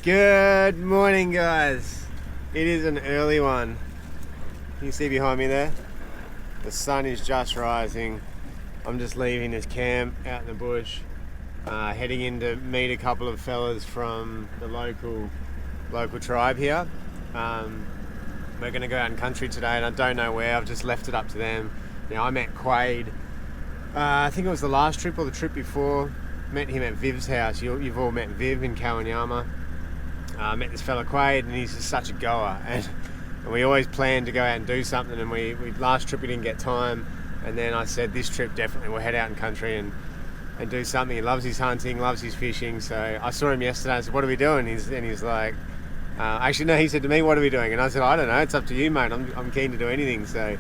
Good morning, guys. It is an early one. You see behind me there? The sun is just rising. I'm just leaving this camp out in the bush, heading in to meet a couple of fellas from the local tribe here. We're going to go out in country today, and I don't know where. I've just left it up to them. Now, I met Quade. I think it was the last trip or the trip before. Met him at Viv's house. You've all met Viv in Kowanyama. Met this fella Quade, and he's just such a goer. And we always planned to go out and do something. And we last trip we didn't get time. And then I said this trip definitely we'll head out in country and do something. He loves his hunting, loves his fishing. So I saw him yesterday. I said, "What are we doing?" He's like, actually no. He said to me, "What are we doing?" And I said, "I don't know. It's up to you, mate. I'm keen to do anything." So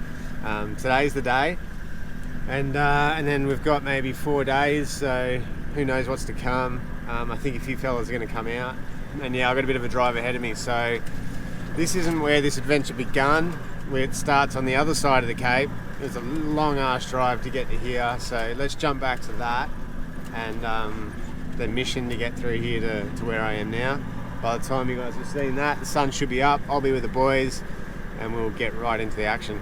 today's the day. And then we've got maybe 4 days, so who knows what's to come. I think a few fellas are going to come out, and yeah, I've got a bit of a drive ahead of me. So this isn't where this adventure begun. It starts on the other side of the Cape. It's a long ass drive to get to here, so let's jump back to that and the mission to get through here to where I am now. By the time you guys have seen that, the sun should be up. I'll be with the boys, and we'll get right into the action.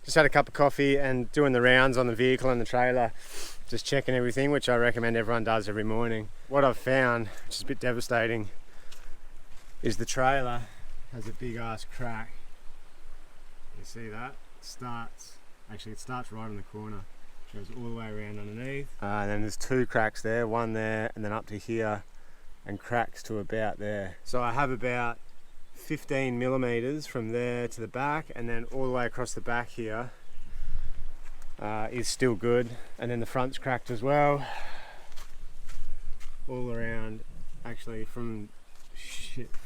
Just had a cup of coffee and doing the rounds on the vehicle and the trailer, just checking everything, which I recommend everyone does every morning. What I've found, which is a bit devastating, is the trailer has a big ass crack. You see that? It starts right on the corner. Goes all the way around underneath. And then there's 2 cracks there, one there and then up to here, and cracks to about there. So I have about 15 millimeters from there to the back, and then all the way across the back here is still good, and then the front's cracked as well, all around, actually from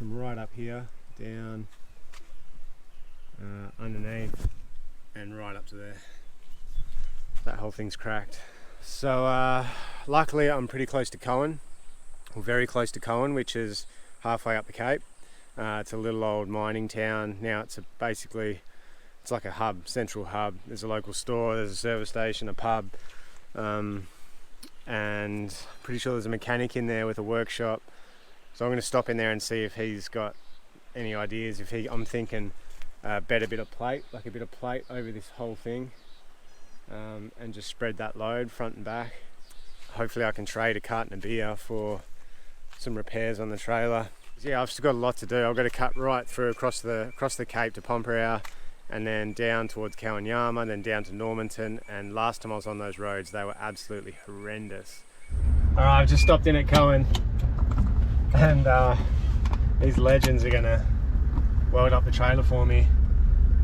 right up here down underneath and right up to there. That whole thing's cracked. So luckily I'm pretty close to Cowan, or very close to Cowan, which is halfway up the Cape. It's a little old mining town. Now it's like a hub, central hub. There's a local store, there's a service station, a pub, and pretty sure there's a mechanic in there with a workshop. So I'm going to stop in there and see if he's got any ideas. I'm thinking bet a bit of plate, like a bit of plate over this whole thing, and just spread that load front and back. Hopefully I can trade a carton of beer for some repairs on the trailer. Yeah, I've still got a lot to do. I've got to cut right through across the Cape to Pompeii, and then down towards Kowanyama, then down to Normanton. And last time I was on those roads, they were absolutely horrendous. All right, I've just stopped in at Cowan, and these legends are gonna weld up the trailer for me.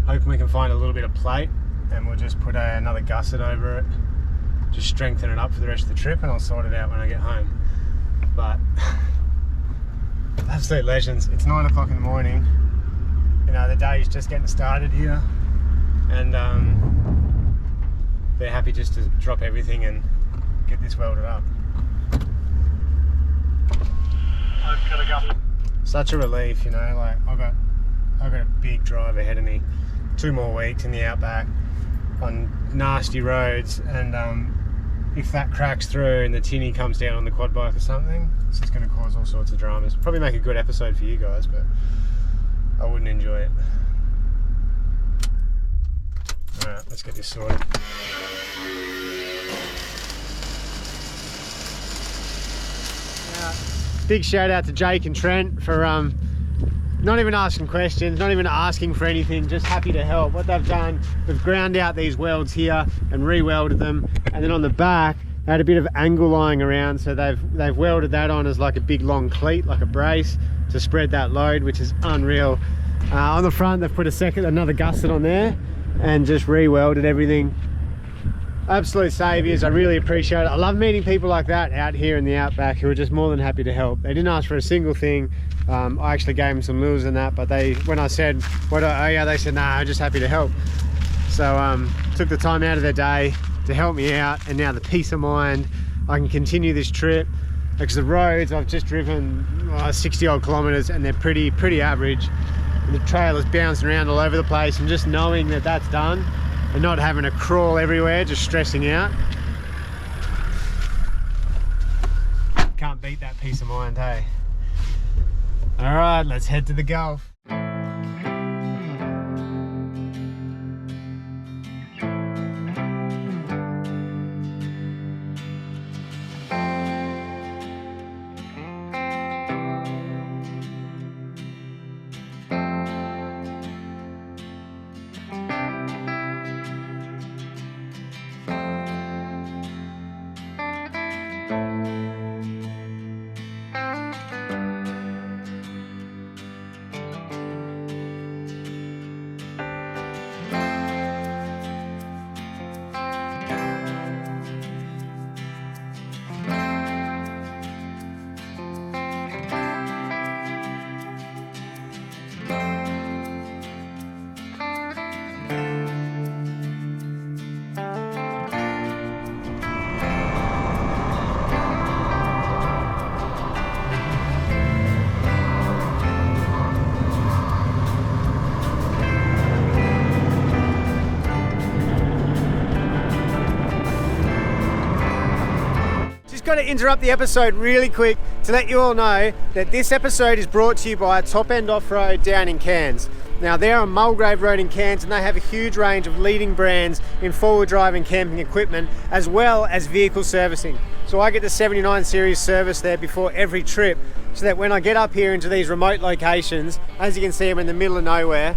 Hoping we can find a little bit of plate, and we'll just put another gusset over it, just strengthen it up for the rest of the trip, and I'll sort it out when I get home. But absolute legends. It's 9 o'clock in the morning. You know, the day is just getting started here, and they're happy just to drop everything and get this welded up. Such a relief, you know. Like I've got a big drive ahead of me. 2 more weeks in the outback on nasty roads, and if that cracks through and the tinny comes down on the quad bike or something, it's just going to cause all sorts of dramas. Probably make a good episode for you guys, but I wouldn't enjoy it. Alright, let's get this sorted. Big shout out to Jake and Trent for not even asking questions, not even asking for anything, just happy to help. What they've done, they've ground out these welds here and re-welded them, and then on the back they had a bit of angle lying around, so they've welded that on as like a big long cleat, like a brace, to spread that load, which is unreal. On the front they've put another gusset on there and just re-welded everything. Absolute saviours. I really appreciate it. I love meeting people like that out here in the outback who are just more than happy to help. They didn't ask for a single thing. I actually gave them some lures and that, but when I said what I owe you, they said nah, I'm just happy to help. So took the time out of their day to help me out, and now the peace of mind I can continue this trip, because the roads I've just driven 60 odd kilometers and they're pretty average, and the trail is bouncing around all over the place, and just knowing that that's done and not having to crawl everywhere, just stressing out, can't beat that peace of mind, hey. All right, let's head to the Gulf. Got to interrupt the episode really quick to let you all know that this episode is brought to you by Top End Off-Road down in Cairns. Now they're on Mulgrave Road in Cairns, and they have a huge range of leading brands in forward drive and camping equipment, as well as vehicle servicing. So I get the 79 series service there before every trip, so that when I get up here into these remote locations, as you can see, I'm in the middle of nowhere,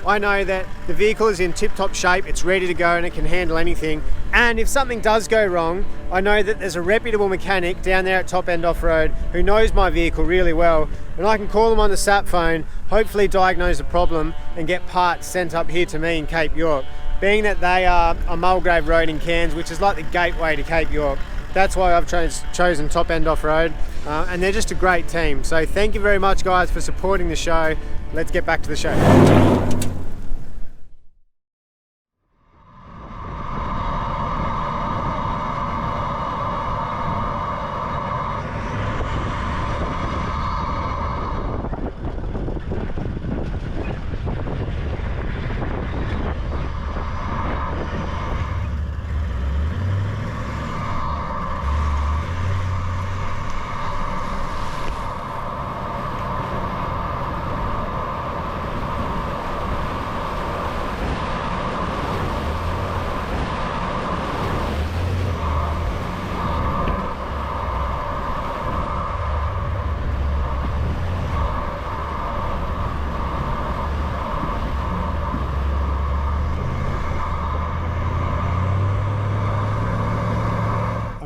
I know that the vehicle is in tip-top shape, it's ready to go, and it can handle anything. And if something does go wrong, I know that there's a reputable mechanic down there at Top End Off-Road who knows my vehicle really well, and I can call them on the sat phone, hopefully diagnose the problem and get parts sent up here to me in Cape York. Being that they are on Mulgrave Road in Cairns, which is like the gateway to Cape York, that's why I've chosen Top End Off-Road, and they're just a great team. So thank you very much, guys, for supporting the show. Let's get back to the show.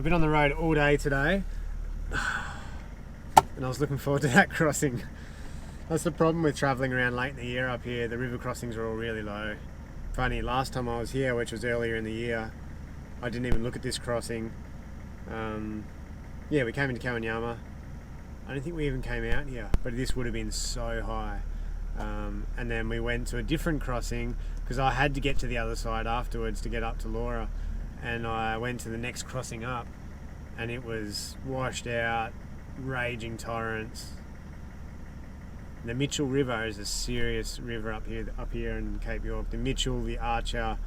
Been on the road all day today, and I was looking forward to that crossing. That's the problem with travelling around late in the year up here. The river crossings are all really low. Funny, last time I was here, which was earlier in the year, I didn't even look at this crossing. Yeah, we came into Kowanyama. I don't think we even came out here, but this would have been so high. And then we went to a different crossing because I had to get to the other side afterwards to get up to Laura. And I went to the next crossing up, and it was washed out, raging torrents. The Mitchell River is a serious river up here in Cape York. The Mitchell, the Archer,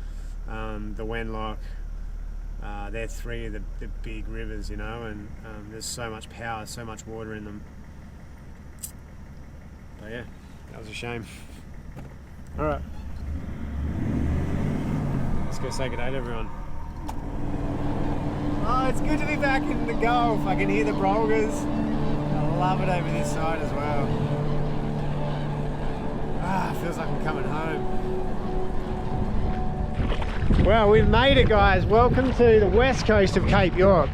the Wenlock, they're three of the big rivers, you know, and there's so much power, so much water in them. But yeah, that was a shame. All right, let's go say good day to everyone. Oh, it's good to be back in the Gulf. I can hear the brolgas. I love it over this side as well. Feels like I'm coming home. Well, we've made it, guys. Welcome to the west coast of Cape York,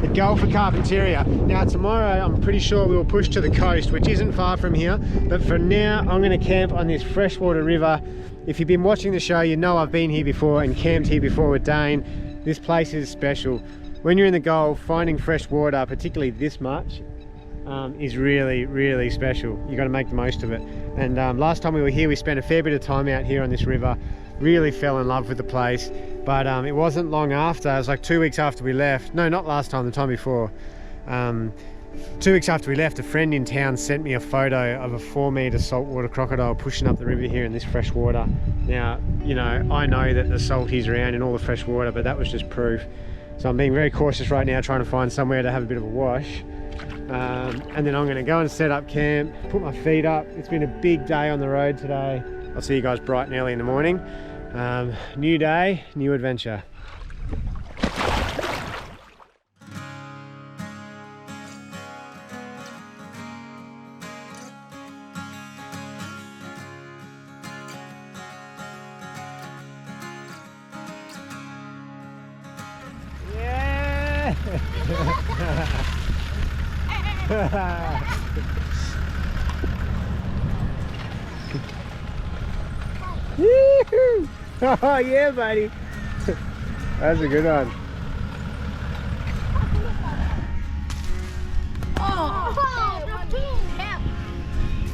the Gulf of Carpentaria. Now tomorrow, I'm pretty sure we will push to the coast, which isn't far from here. But for now, I'm going to camp on this freshwater river. If you've been watching the show, you know I've been here before and camped here before with Dane. This place is special. When you're in the Gulf, finding fresh water, particularly this much, is really, really special. You got to make the most of it. And last time we were here, we spent a fair bit of time out here on this river. Really fell in love with the place. But it wasn't long after, it was like 2 weeks after we left. No, not last time, the time before. 2 weeks after we left, a friend in town sent me a photo of a 4-metre saltwater crocodile pushing up the river here in this fresh water. Now, you know, I know that the salt is around in all the fresh water, but that was just proof. So I'm being very cautious right now, trying to find somewhere to have a bit of a wash. And then I'm going to go and set up camp, put my feet up. It's been a big day on the road today. I'll see you guys bright and early in the morning. New day, new adventure. Yeah! Oh yeah, buddy. That's a good one.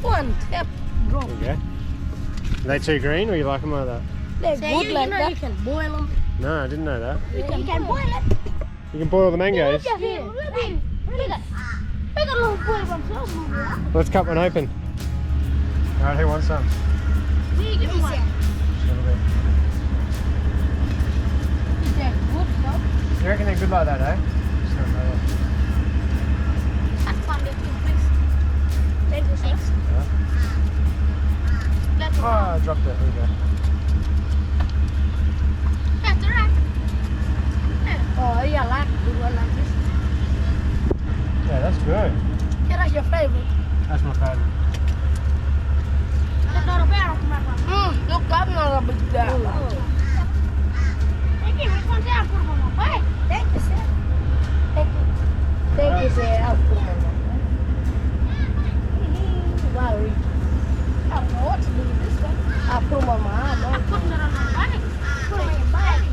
One tap. Okay. Are they too green, or you like them like that? They're good like that. You can boil them. No, I didn't know that. You can boil it. You can boil the mangoes. Let's cut one open. Alright, who wants some? Give me one. You reckon they're good like that, eh? That's one big piece. Thank you, thanks. Oh, I dropped it. There we go. That's alright. Oh, yeah, I like to do one like this. Yeah, that's good. Yeah, that's your favorite. That's my favourite. That's not a bad one. Look, that's not a big bad. Thank you, which one's out? Put them on my way. Thank you, sir. Thank you. Thank you, sir. I'll put them on my way. I don't know what to do with this one. I'll put them on my arm. I'm putting it on my body. Put them in your body.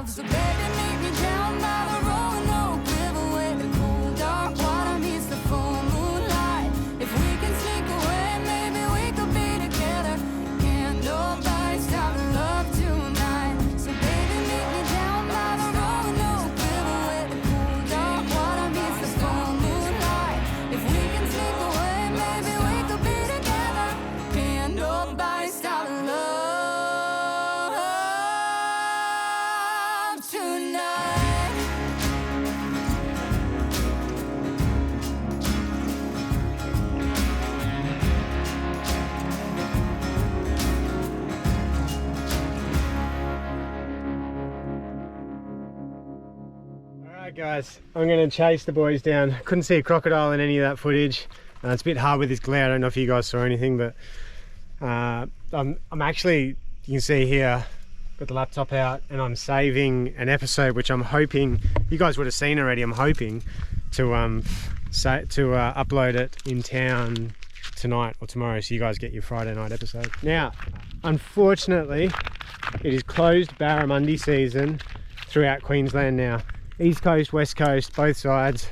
So baby, meet me down by the Roanoke River where the cool dark water meets the full moonlight. If we can sneak away, maybe we could be together. Can't nobody stop the love tonight. So baby, meet me down by the Roanoke River where the cool dark water meets the full moonlight. If we can sneak away, maybe we could be together. Can't nobody stop the love tonight. Alright guys, I'm going to chase the boys down. Couldn't see a crocodile in any of that footage. It's a bit hard with this glare. I don't know if you guys saw anything, but I'm actually, you can see here, got the laptop out and I'm saving an episode which I'm hoping you guys would have seen already. I'm hoping to upload it in town tonight or tomorrow, so you guys get your Friday night episode. Now, unfortunately, it is closed Barramundi season throughout Queensland now. East Coast, West Coast, both sides.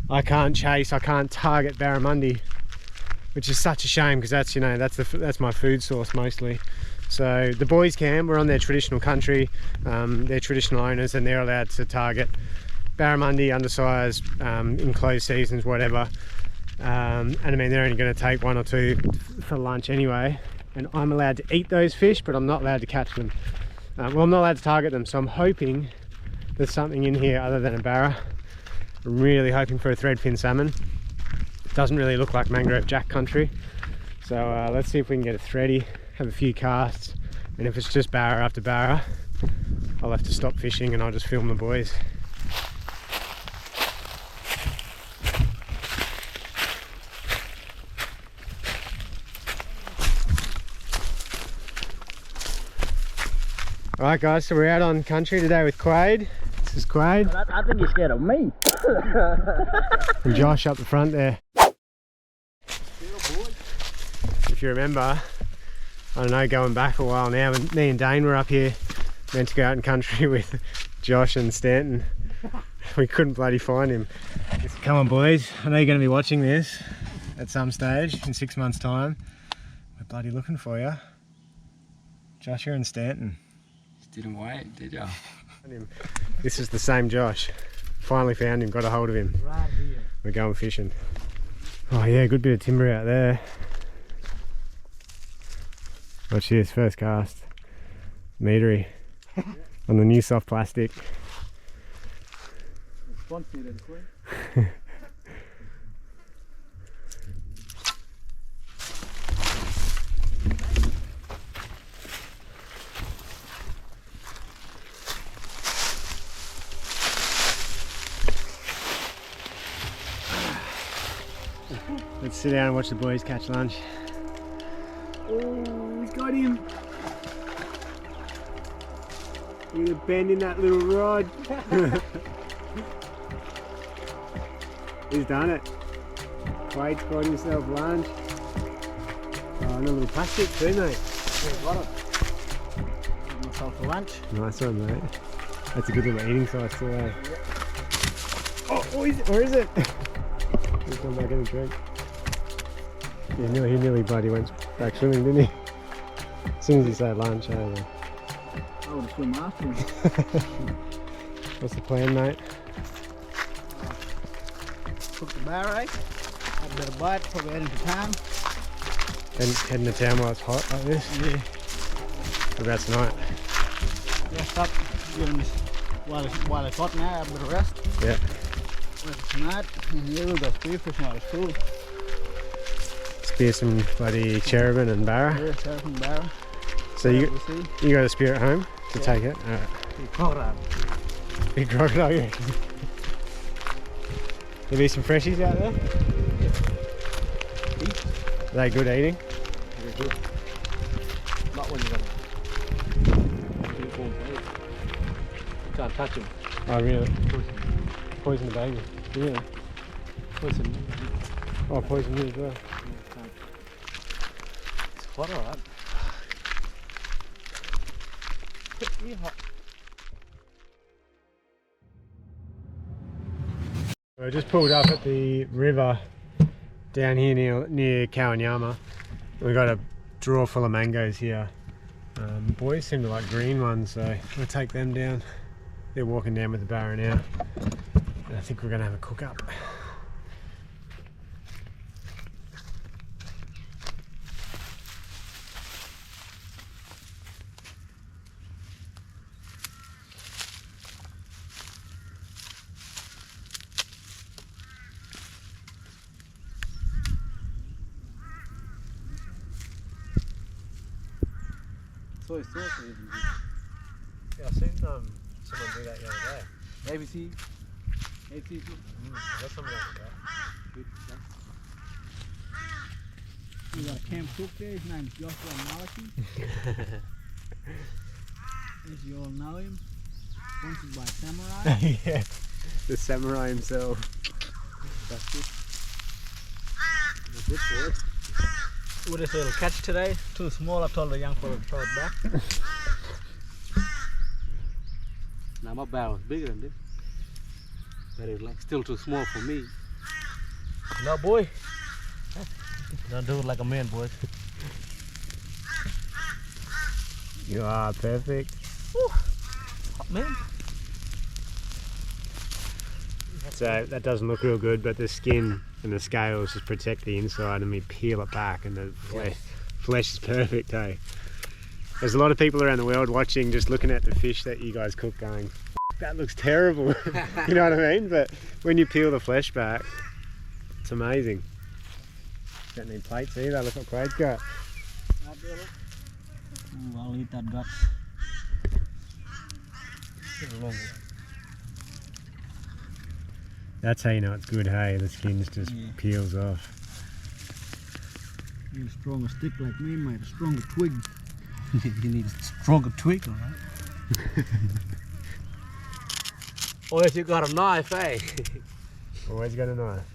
I can't target Barramundi, which is such a shame because that's, you know, that's my food source mostly. So the boys camp, we're on their traditional country, they're traditional owners, and they're allowed to target barramundi, undersized, in closed seasons, whatever. And I mean, they're only going to take 1 or 2 for lunch anyway. And I'm allowed to eat those fish, but I'm not allowed to catch them. Well, I'm not allowed to target them, so I'm hoping there's something in here other than a barra. I'm really hoping for a threadfin salmon. It doesn't really look like mangrove jack country. So let's see if we can get a thready, have a few casts, and if it's just barra after barra, I'll have to stop fishing and I'll just film the boys. Alright guys, so we're out on country today with Quade. This is Quade. I think you're scared of me. And Josh up the front there. If you remember, I don't know, going back a while now, and me and Dane were up here, meant to go out in country with Josh and Stanton. We couldn't bloody find him. Come on boys, I know you're going to be watching this at some stage in 6 months time. We're bloody looking for you. Joshua and Stanton. Didn't wait, did ya? This is the same Josh. Finally found him, got a hold of him. Right here. We're going fishing. Oh yeah, good bit of timber out there. Watch this, first cast. Meatery. On the new soft plastic. Let's sit down and watch the boys catch lunch. Oh, we got him! Look at the bend in that little rod. He's done it. Quade's got himself lunch. Oh, and a little plastic too, mate. Yeah, got it. Got myself a lunch. Nice one, mate. That's a good little eating size too, eh? Oh, where is it? He's gone back in the drink. Yeah, he nearly bloody went back swimming, didn't he? As soon as he said lunch, I would have swum after him. What's the plan, mate? Cook the barrack, have a bit of bite, probably head into town. Heading to town while it's hot like this? Yeah. What about tonight? Rest up, give him this, while it's hot now, have a bit of rest. Yeah. Rest tonight, and yeah, we'll go spearfishing while it's cool. Spear some bloody cherubin and barra. Yeah, cherubin and barra. So you got a spear at home to take it? Alright. Big crocodile. Big crocodile, yeah. There be some freshies out there? Are they good eating? Very good. Not when you're going to can't touch them. Oh really? Poison the baby. Really? Poison. Oh, poison you as well. It's hot, alright. Pretty hot. I just pulled up at the river down here near Kowanyama. We've got a drawer full of mangoes here. Boys seem to like green ones, so we'll take them down. They're walking down with the barra now. And I think we're going to have a cook up. Soy sauce or anything? Yeah, I seen someone do that the other day. ABC. ABC. That's something like that. Good stuff. We got a camp cook there, his name's Joshua Maliki. As you all know him, sponsored by Samurai. Yeah, the samurai himself. That's good. That's it for it. With this little catch today, too small, I told the young fella to throw it back. Now my barrel is bigger than this, but it's like still too small for me. No boy, don't do it like a man, boys. You are perfect. Woo. Hot man. So that doesn't look real good, but the skin and the scales just protect the inside, and we peel it back, and the flesh is perfect, hey? There's a lot of people around the world watching, just looking at the fish that you guys cook going, that looks terrible. You know what I mean? But when you peel the flesh back, it's amazing. Don't need plates either, look what Quade's got. Ooh, I'll eat that guts. That's how you know it's good, hey? The skin just peels off. You need a stronger stick like me, mate, a stronger twig. You need a stronger twig, alright? Or if you got a knife, eh? Always got a knife.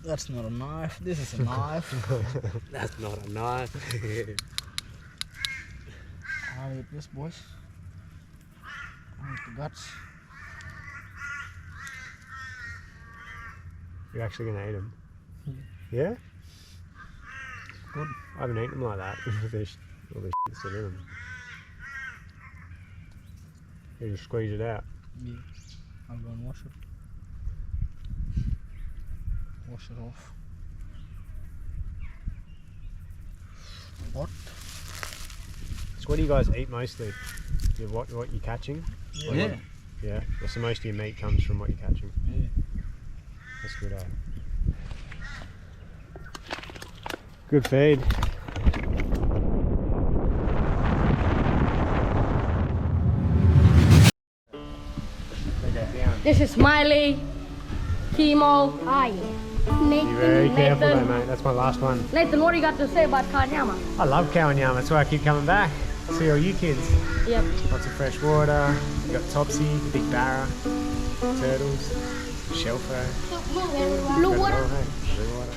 That's not a knife, this is a knife. That's not a knife. I'll eat this, boys. I'll eat the guts. You're actually going to eat them? Yeah? Good. I haven't eaten them like that. There's all this shit still in them. You just squeeze it out. Yeah. I'll go and wash it. Wash it off. What? So what do you guys eat mostly? What you're catching? Yeah. Yeah. So most of your meat comes from what you're catching. Yeah. That's good, eh? Good feed. This is Smiley, Timo. Hi. Be very careful though, mate. That's my last one. Nathan, what do you got to say about Kowanyama? I love Kowanyama. That's why I keep coming back. See all you kids. Yep. Lots of fresh water. You got Topsy, big barra, turtles, shellfish. Blue water. Blue water.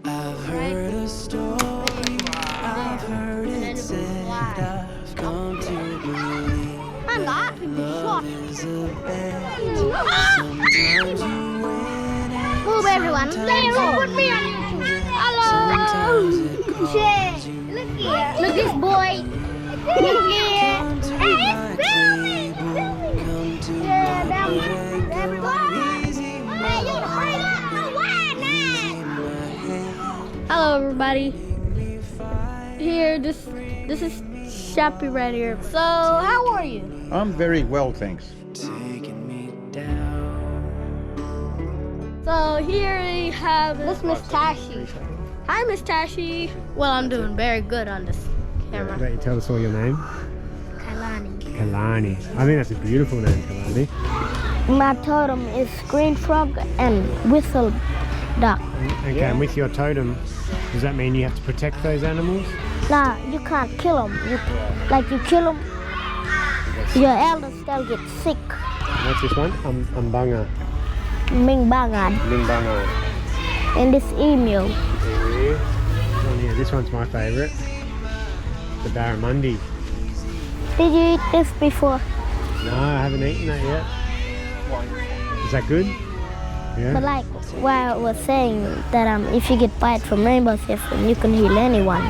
I've heard a story, I've heard it said, I've come to believe love is a bet. Sometimes you win and Move everyone. sometimes Put you me on lose. YouTube. Hello. Sometimes it costs you Look here. Look this boy. Look here. come to Hey, my it's filming. table, come to Yeah, my that bed, everyone. easy Hey, my you hurry up. Why hand, Hello, everybody. we fight. Here, this is Shappy right here. So, how are you? I'm very well, thanks. Taking me down. So here we have this Miss Tashi. Hi, Miss Tashi. Well, I'm doing very good on this camera. Let you tell us all your name. Kailani. Kalani. I think that's a beautiful name, Kalani. My totem is green frog and whistle duck. Okay, and with your totem, does that mean you have to protect those animals? Nah, you can't kill them. You kill them, your elders they'll get sick. What's this one? Umbanga. Mingbangan. Limbanga. And this emu. Oh yeah, this one's my favourite. The Barramundi. Did you eat this before? No, I haven't eaten that yet. Is that good? Yeah. But like what I was saying that if you get bite from rainbow serpent, you can heal anyone.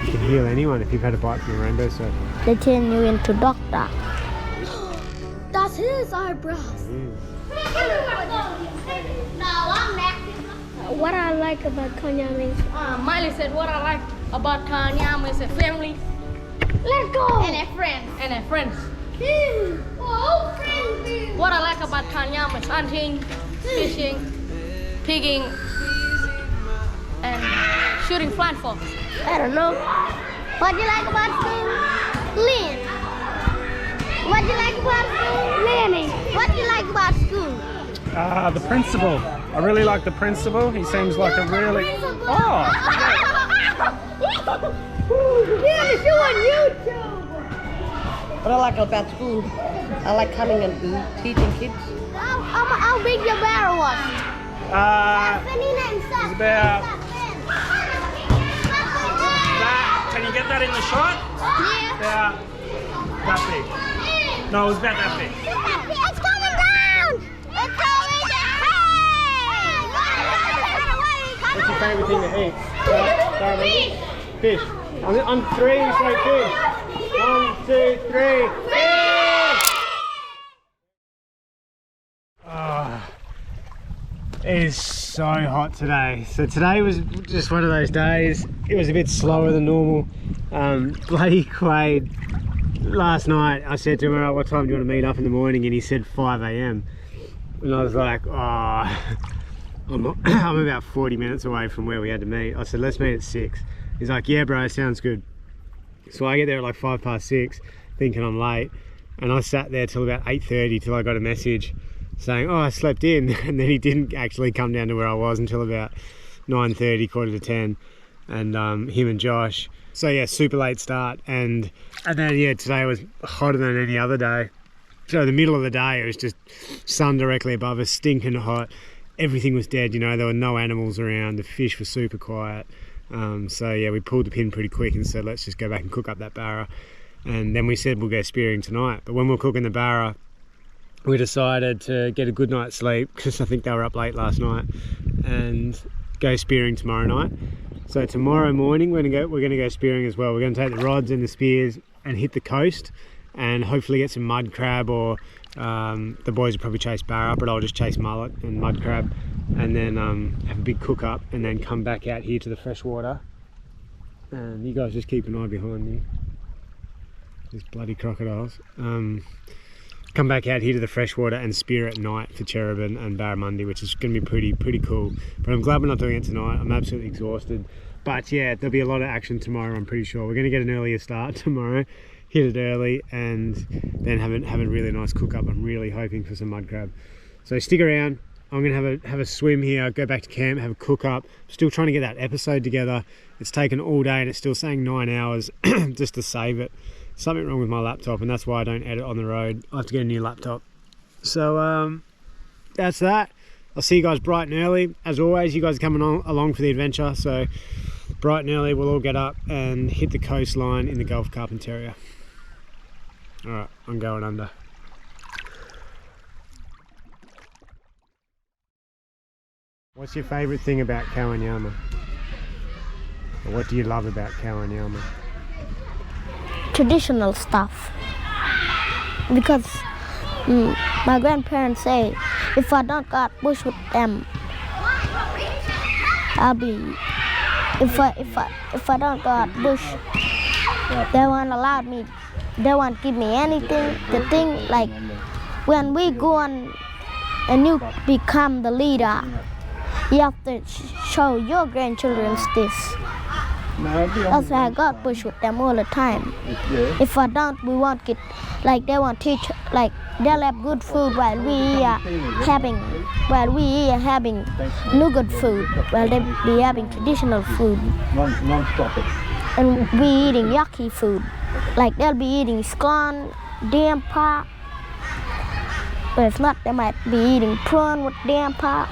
You can heal anyone if you've had a bite from a rainbow serpent. They turn you into doctor. That's his eyebrows. What I like about Kowanyama is Miley said what I like about Kowanyama is a family. Let go. And a friend. And a friends. Oh, friends. What I like about Kowanyama is hunting, fishing, pigging, and shooting flying fox. I don't know. What do you like about school? Lynn. What do you like about school? Lenny. What do you like about school? The principal. I really like the principal. He seems like a really... Oh! Yeah, show on YouTube. What I like about school, I like coming and teaching kids. How big your barrel was? It's about... Can you get that in the shot? Yeah. About that big. No, it was about that big. It's coming down! It's coming down! What's your favourite thing to eat? Fish. On three, you say fish. 1, 2, 3. Fish! Oh, it is so hot today. So today was just one of those days. It was a bit slower than normal. Bloody Quade. Last night I said to him, "Alright, what time do you want to meet up in the morning?" And he said 5 AM. And I was like, oh, I'm about 40 minutes away from where we had to meet. I said, let's meet at 6. He's like, yeah bro, sounds good. So I get there at like 6:05, thinking I'm late. And I sat there till about 8:30 till I got a message saying, oh, I slept in. And then he didn't actually come down to where I was until about 9:30, 9:45. And him and Josh. So yeah, super late start. And then yeah, today was hotter than any other day. So the middle of the day, it was just sun directly above us, stinking hot. Everything was dead, you know, there were no animals around. The fish were super quiet. So yeah, we pulled the pin pretty quick and said, let's just go back and cook up that barra. And then we said we'll go spearing tonight. But when we were cooking the barra, we decided to get a good night's sleep because I think they were up late last night. And go spearing tomorrow night. So tomorrow morning we're gonna go spearing as well. We're gonna take the rods and the spears and hit the coast and hopefully get some mud crab, or the boys will probably chase barra, but I'll just chase mullet and mud crab, and then have a big cook up, and then come back out here to the freshwater. And you guys just keep an eye behind me. These bloody crocodiles. Come back out here to the freshwater and spear at night for cherubin and barramundi, which is going to be pretty cool. But I'm glad we're not doing it tonight. I'm absolutely exhausted. But yeah, there'll be a lot of action tomorrow, I'm pretty sure. We're going to get an earlier start tomorrow, hit it early, and then have a really nice cook up. I'm really hoping for some mud crab. So stick around. I'm going to have a swim here, go back to camp, have a cook up. Still trying to get that episode together. It's taken all day and it's still saying 9 hours just to save it. Something wrong with my laptop, and that's why I don't edit on the road. I have to get a new laptop. So that's that. I'll see you guys bright and early. As always, you guys are coming along for the adventure, so bright and early we'll all get up and hit the coastline in the Gulf Carpentaria. Alright, I'm going under. What's your favourite thing about Kowanyama? Or what do you love about Kowanyama? Traditional stuff, because my grandparents say if I don't got bush with them, I'll be, if I don't got bush, they won't allow me, they won't give me anything. The thing, like when we go on and you become the leader, you have to show your grandchildren this. That's why I got bush with them all the time. If I don't, we won't get, like they won't teach, like they'll have good food while we are having no good food, while they be having traditional food. And we eating yucky food, like they'll be eating scone, damper, but if not, they might be eating prawn with damper.